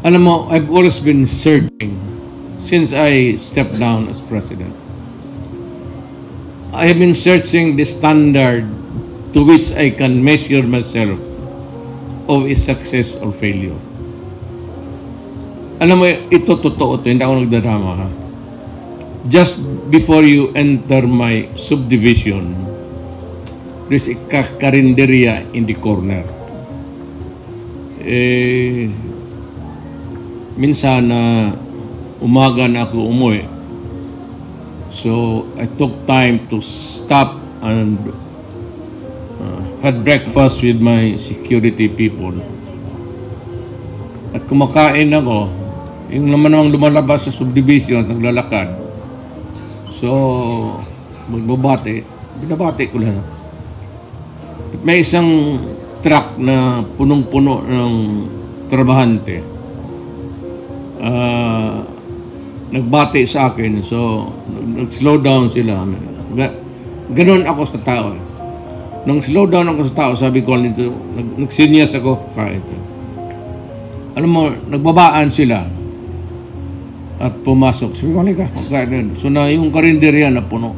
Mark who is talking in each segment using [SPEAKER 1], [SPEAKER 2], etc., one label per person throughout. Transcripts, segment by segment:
[SPEAKER 1] Alam mo, I've always been searching since I stepped down as president. I have been searching the standard to which I can measure myself of a success or failure. Alam mo, ito totoo to, hindi ako nagdadrama ha. Just before you enter my subdivision, there's a karinderya in the corner. Minsan na umaga na ako umuwi. So, I took time to stop and had breakfast with my security people. At kumakain ako, yung naman namang lumalabas sa subdivision at naglalakad. So, binabati ko lang. At may isang truck na punong-puno ng trabahante. Nagbati sa akin, so nag-slow down sila. Ganon ako sa tao. Nung slow down ako sa tao, sabi ko, nagsinyas ako, kahit. Alam mo, nagbabaan sila at pumasok. Sabi ko, so na yung karinderya na puno.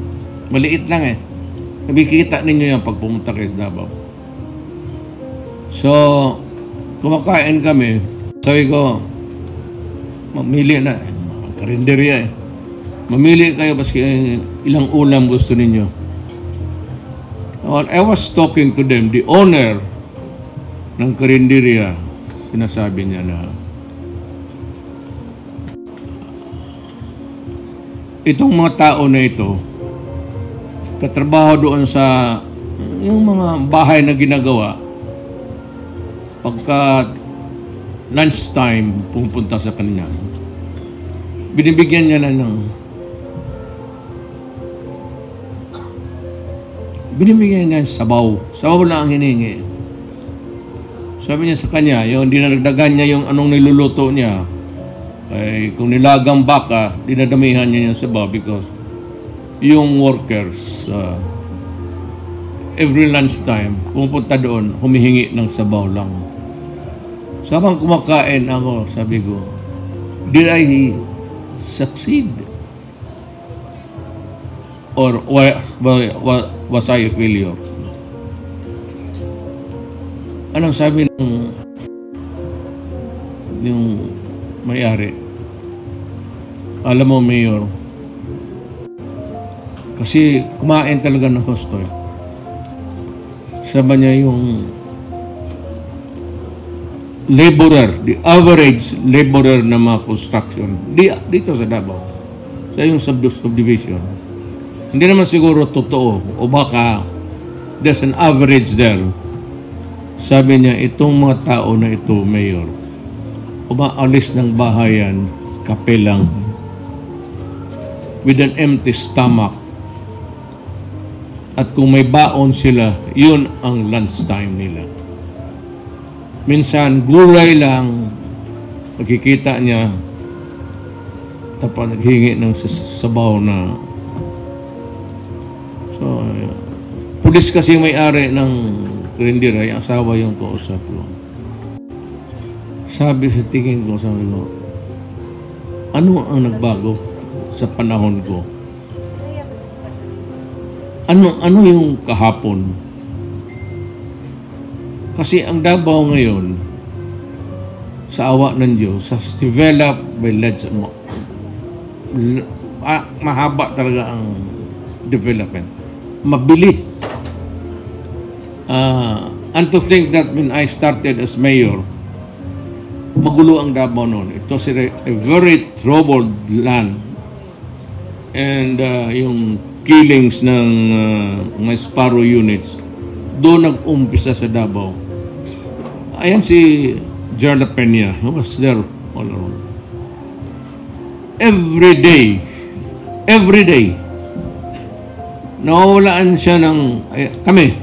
[SPEAKER 1] Maliit lang eh. Nabikita ninyo yan pag pumunta kayo sa Davao. So, kumakain kami. Sabi ko, mamili na. Karinderya eh. Mamili kayo baski ilang ulam gusto ninyo. Well, I was talking to them, the owner ng karinderya, sinasabi niya na itong mga tao na ito katrabaho doon sa yung mga bahay na ginagawa pagka lunchtime pupunta sa kanya. Binibigyan niya na ng sabaw. Sabaw lang ang hiningi. Sabi niya sa kanya, yung dinadagdagan niya yung anong niluluto niya, ay kung nilagang baka, dinadamihan niya yung sabaw because yung workers, every lunchtime, pumunta doon, humihingi ng sabaw lang. So habang kumakain ako, sabi ko, did I succeed? Or was I a failure? Anong sabi ng yung may-ari? Alam mo, Mayor, kasi kumain talaga ng husto eh. Sabi niya yung laborer, the average laborer na mga construction, dito sa Davao, sa yung subdivision, hindi naman siguro totoo o baka there's an average there. Sabi niya, itong mga tao na ito, Mayor, umaalis ng bahayan, kape lang, with an empty stomach. At kung may baon sila, yun ang lunchtime nila. Minsan, gulay lang, makikita niya, tapos naghingi ng sabaw na. So, pulis kasi may-ari ng karindera, yung asawa yung kausap ko. Sabi sa tingin ko, sabi ko, ano ang nagbago sa panahon ko? Ano yung kahapon? Kasi ang Davao ngayon, sa awa ng Diyos, has developed by legend. Mahaba talaga ang development. Mabilis. And to think that when I started as mayor, magulo ang Davao noon. It was a very troubled land. And yung killings ng mga Sparrow units, doon nag-umpisa sa Davao. Ayan si Gerald Peña, who was there all around. Every day, nawawalaan siya ng, kami,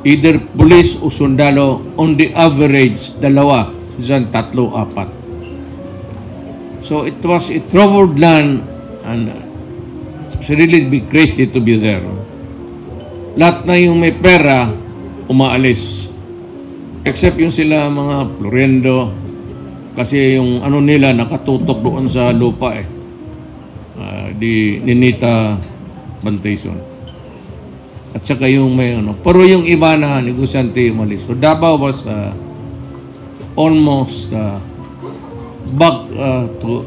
[SPEAKER 1] either police o sundalo, on the average, 2, dyan 3, 4. So it was a troubled land and it's really be crazy to be there. Lahat na yung may pera, umaalis. Except yung sila mga Florendo, Kasi yung ano nila nakatutok doon sa lupa eh. Di Ninita Bantaison. At saka yung may ano. Pero yung iba na negosyante umalis. So Davao was almost back to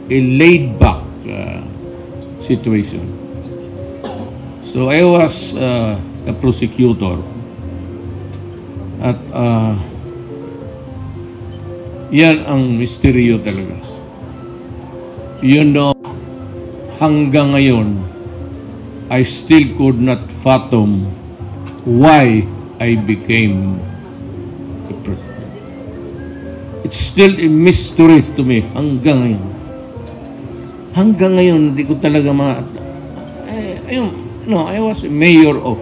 [SPEAKER 1] a laid back situation. So I was a prosecutor. At yan ang misteryo talaga. You know, hanggang ngayon, I still could not fathom why I became the president. It's still a mystery to me hanggang ngayon. Hanggang ngayon, hindi ko talaga I was a mayor of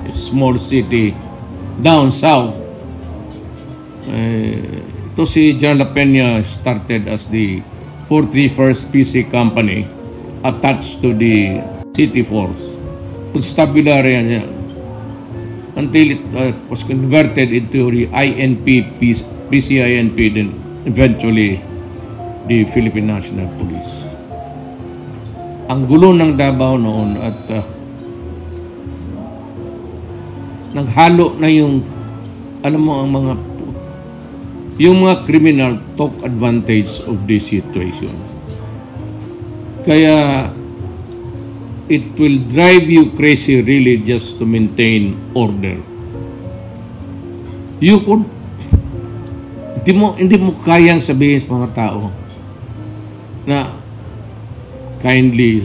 [SPEAKER 1] a small city down south. Ito si John La Peña started as the 41st PC company attached to the city force. Constabulary niya until it was converted into the INP, PCINP, then eventually the Philippine National Police. Ang gulo ng Davao noon at naghalo na yung, alam mo, yung mga criminal took advantage of this situation. Kaya it will drive you crazy really just to maintain order. You could, hindi mo kayang sabihin sa mga tao na kindly,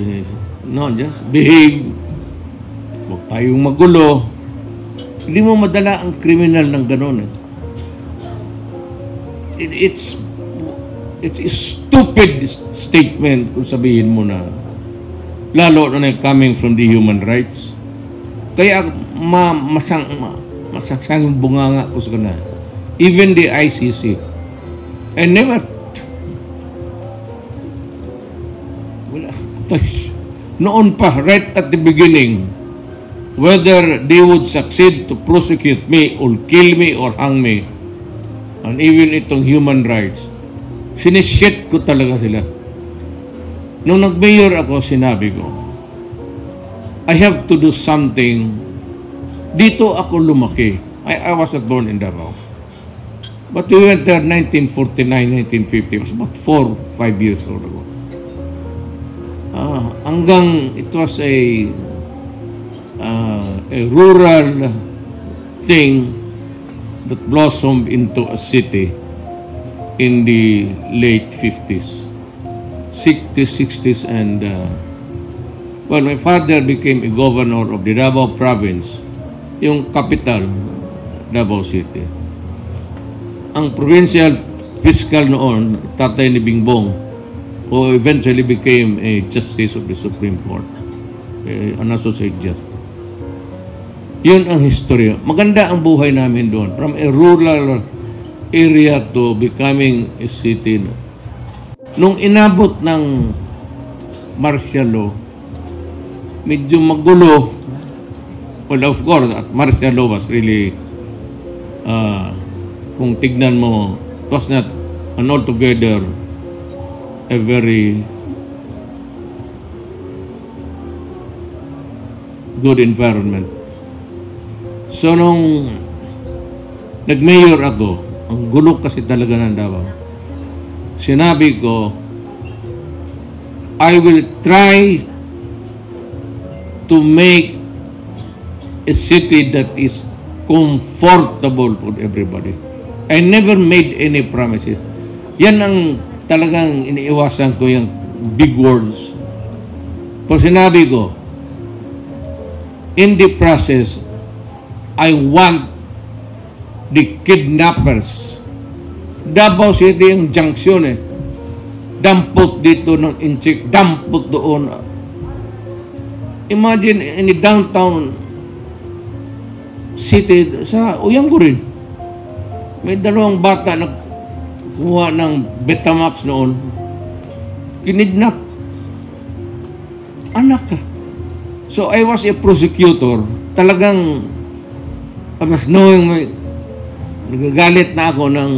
[SPEAKER 1] no, just behave, huwag tayong magulo. Hindi mo madala ang criminal ng gano'n eh. It's a stupid statement kung sabihin mo na, lalo na coming from the human rights. Kaya masangsang yung bunganga ko sa kanila. Even the ICC. And never, noon pa, right at the beginning, whether they would succeed to prosecute me or kill me or hang me, and even itong human rights, sinishit ko talaga sila. Nung nag-mayor ako, sinabi ko, I have to do something. Dito ako lumaki. I was not born in Davao. But we went there 1949, 1950. It was about 4-5 years old ago. Hanggang it was a rural thing that blossomed into a city in the late 50s, 60s, and well, my father became a governor of the Davao province, yung capital, Davao City. Ang provincial fiscal noon, tatay ni Bingbong, who eventually became a justice of the Supreme Court, an associate justice. Yun ang history. Maganda ang buhay namin doon. From a rural area to becoming a city. Nung inabot ng martial law, medyo magulo. Well, of course, martial law was really, kung tignan mo, it was not an altogether a very good environment. So, nung nag-mayor ako, ang gulo kasi talaga ng Davao, sinabi ko, I will try to make a city that is comfortable for everybody. I never made any promises. Yan ang talagang iniiwasan ko, yung big words. Pag sinabi ko, in the process, I want the kidnappers. Davao City yung junction eh. Dampot dito ng inchik, dampot doon. Imagine in the downtown city sa Uyanggurin. May dalawang bata na kumuha ng Betamax noon. Kinidnap. Anak ka. So I was a prosecutor. Talagang I was knowing, nagagalit na ako ng